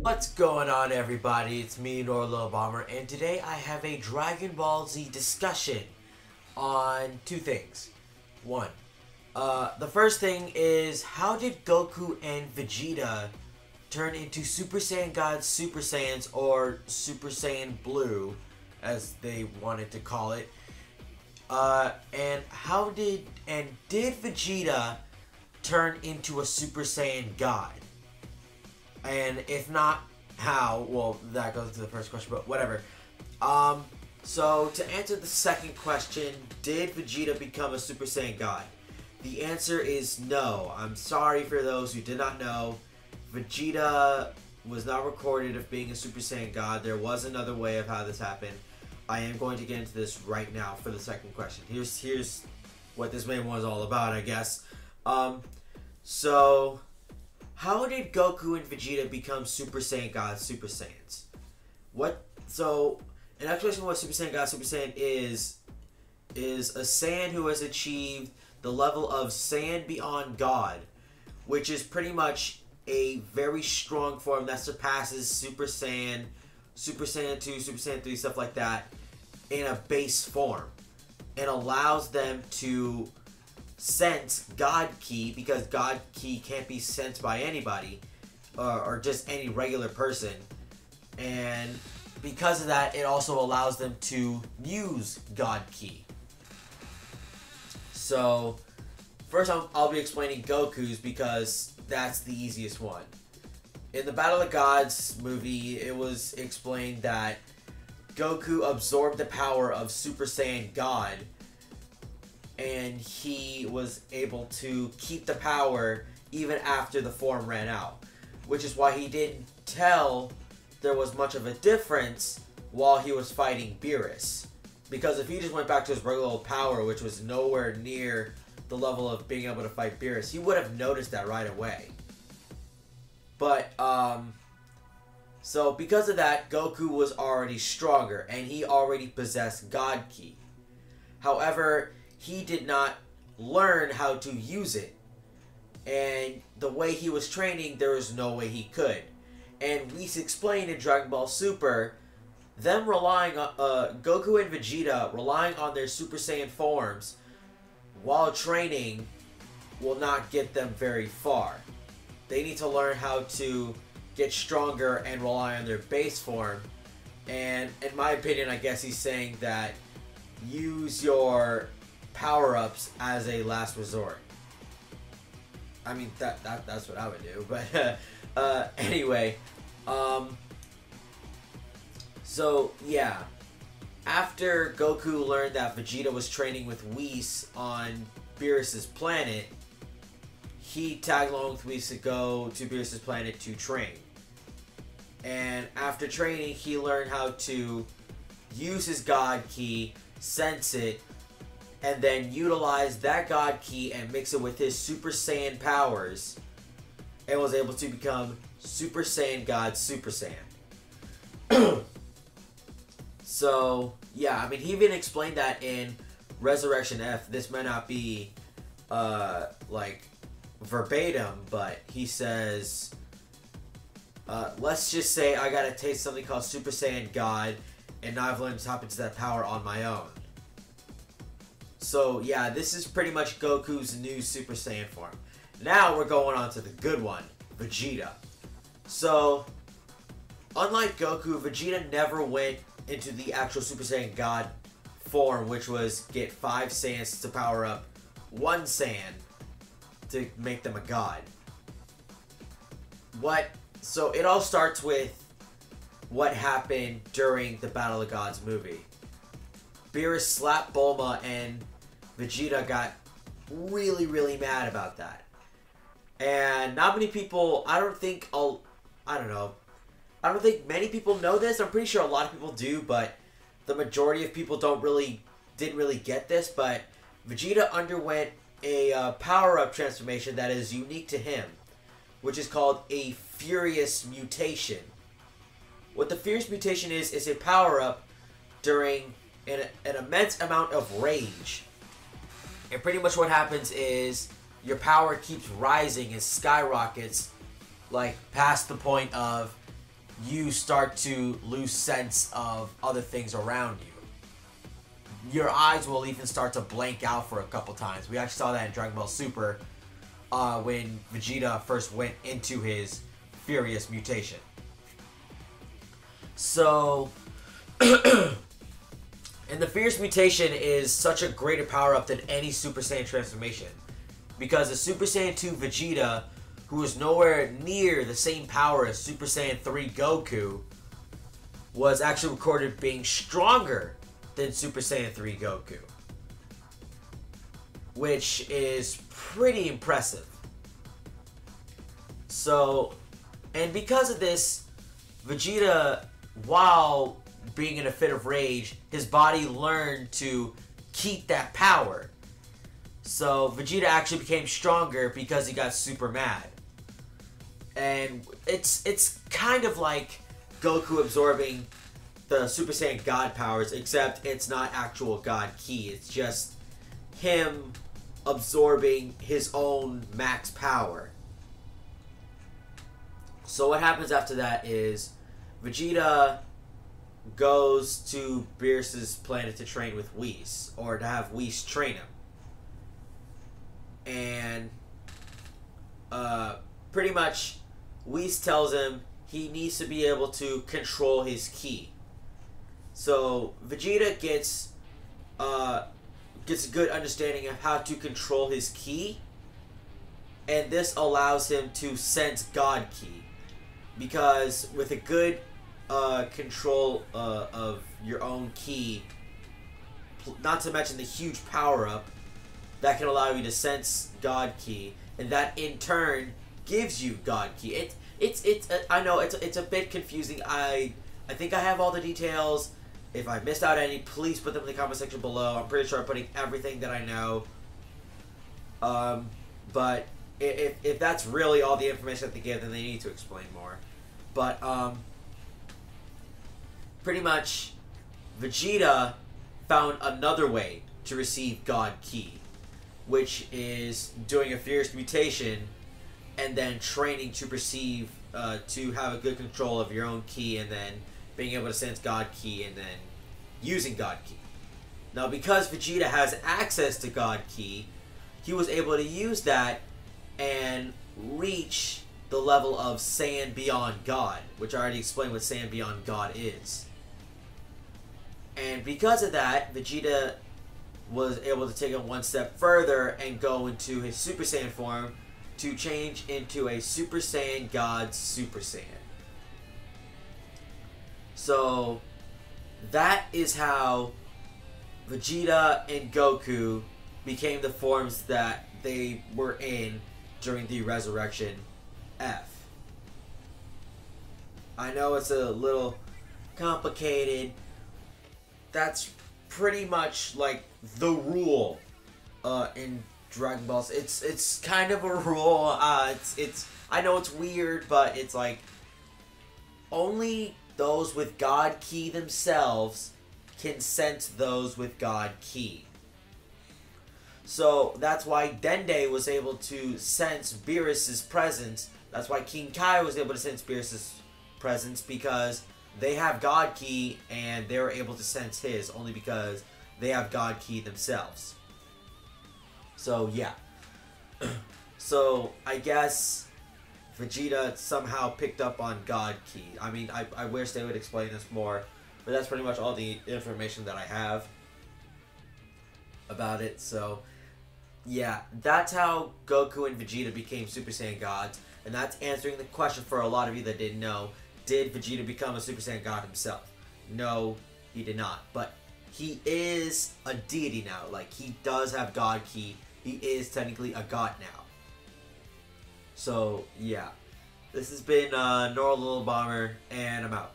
What's going on, everybody? It's me, Norlo Bomber, and today I have a Dragon Ball Z discussion on two things. One, the first thing is, how did Goku and Vegeta turn into Super Saiyan God Super Saiyans, or Super Saiyan Blue, as they wanted to call it? And did Vegeta turn into a Super Saiyan God? And if not, how? Well, that goes to the first question, but whatever. So to answer the second question, did Vegeta become a Super Saiyan God? The answer is no. I'm sorry for those who did not know. Vegeta was not recorded of being a Super Saiyan God. There was another way of how this happened. I am going to get into this right now for the second question. Here's what this main one is all about, I guess. So how did Goku and Vegeta become Super Saiyan God Super Saiyans? So an explanation of what Super Saiyan God Super Saiyan is a Saiyan who has achieved the level of Saiyan beyond God, which is pretty much a very strong form that surpasses Super Saiyan 2, Super Saiyan 3, stuff like that, in a base form. It allows them to sense God Ki, because God Ki can't be sensed by anybody, or just any regular person. And because of that, it also allows them to use God Ki. So, first I'll be explaining Goku's, because that's the easiest one. In the Battle of the Gods movie, it was explained that Goku absorbed the power of Super Saiyan God, and he was able to keep the power even after the form ran out. Which is why he didn't tell there was much of a difference while he was fighting Beerus. Because if he just went back to his regular old power, which was nowhere near the level of being able to fight Beerus, he would have noticed that right away. But, so because of that, Goku was already stronger, and he already possessed God Ki. However, he did not learn how to use it. And the way he was training, there was no way he could. And Whis explained in Dragon Ball Super, them relying on, Goku and Vegeta relying on their Super Saiyan forms while training will not get them very far. They need to learn how to get stronger and rely on their base form. And in my opinion, I guess he's saying that use your power-ups as a last resort. I mean, that's what I would do, but anyway, so yeah, after Goku learned that Vegeta was training with Whis on Beerus's planet, he tagged along with Whis to go to Beerus's planet to train. And after training, he learned how to use his God Ki, sense it, and then utilize that God Ki and mix it with his Super Saiyan powers, and was able to become Super Saiyan God Super Saiyan. So, yeah, I mean, he even explained that in Resurrection F. This might not be, like, verbatim, but he says, let's just say I gotta taste something called Super Saiyan God, and now I've learned to tap into that power on my own. So, yeah, this is pretty much Goku's new Super Saiyan form. Now we're going on to the good one, Vegeta. So, unlike Goku, Vegeta never went into the actual Super Saiyan God form, which was get 5 Saiyans to power up 1 Saiyan to make them a god. So, it all starts with what happened during the Battle of the Gods movie. Beerus slapped Bulma, and Vegeta got really, really mad about that. And not many people, I don't think many people know this. I'm pretty sure a lot of people do, but the majority of people didn't really get this. But Vegeta underwent a power-up transformation that is unique to him, which is called a Furious Mutation. What the Furious Mutation is a power-up during an immense amount of rage. And pretty much what happens is your power keeps rising and skyrockets, like, past the point of you start to lose sense of other things around you. Your eyes will even start to blank out for a couple times. We actually saw that in Dragon Ball Super when Vegeta first went into his Furious mutation. So, and the Fierce mutation is such a greater power-up than any Super Saiyan transformation. Because the Super Saiyan 2 Vegeta, who is nowhere near the same power as Super Saiyan 3 Goku, was actually recorded being stronger than Super Saiyan 3 Goku. Which is pretty impressive. So, and because of this, Vegeta, while being in a fit of rage, his body learned to keep that power. So Vegeta actually became stronger because he got super mad. And it's kind of like Goku absorbing the Super Saiyan God powers, except it's not actual God Ki. It's just him absorbing his own max power. So what happens after that is Vegeta goes to Beerus's planet to train with Whis, or to have Whis train him. And pretty much Whis tells him he needs to be able to control his ki. So Vegeta gets a good understanding of how to control his ki, and this allows him to sense God Ki. Because with a good control of your own ki, not to mention the huge power-up that can allow you to sense God Ki, and that in turn gives you God Ki. I know it's a bit confusing. I think I have all the details. If I missed out any, please put them in the comment section below. I'm pretty sure I'm putting everything that I know. But if that's really all the information that they give, then they need to explain more. But pretty much Vegeta found another way to receive God Ki, which is doing a Fierce mutation and then training to perceive, to have a good control of your own ki, and then being able to sense God Ki, and then using God Ki. Now, because Vegeta has access to God Ki, he was able to use that and reach the level of Saiyan Beyond God, which I already explained what Saiyan Beyond God is. And because of that, Vegeta was able to take it one step further and go into his Super Saiyan form to change into a Super Saiyan God Super Saiyan. So that is how Vegeta and Goku became the forms that they were in during the Resurrection F. I know it's a little complicated. That's pretty much like the rule in Dragon Balls. It's kind of a rule. It's I know it's weird, but it's like only those with God Ki themselves can sense those with God Ki. So that's why Dende was able to sense Beerus's presence. That's why King Kai was able to sense Beerus's presence, because they have God Ki and they were able to sense his only because they have God Ki themselves. So yeah. So I guess Vegeta somehow picked up on God Ki. I mean, I wish they would explain this more, but that's pretty much all the information that I have about it. So yeah, that's how Goku and Vegeta became Super Saiyan gods, and that's answering the question for a lot of you that didn't know. Did Vegeta become a Super Saiyan god himself? No, he did not. But he is a deity now. Like, he does have God Ki. He is technically a god now. So, yeah. This has been Nora Little Bomber, and I'm out.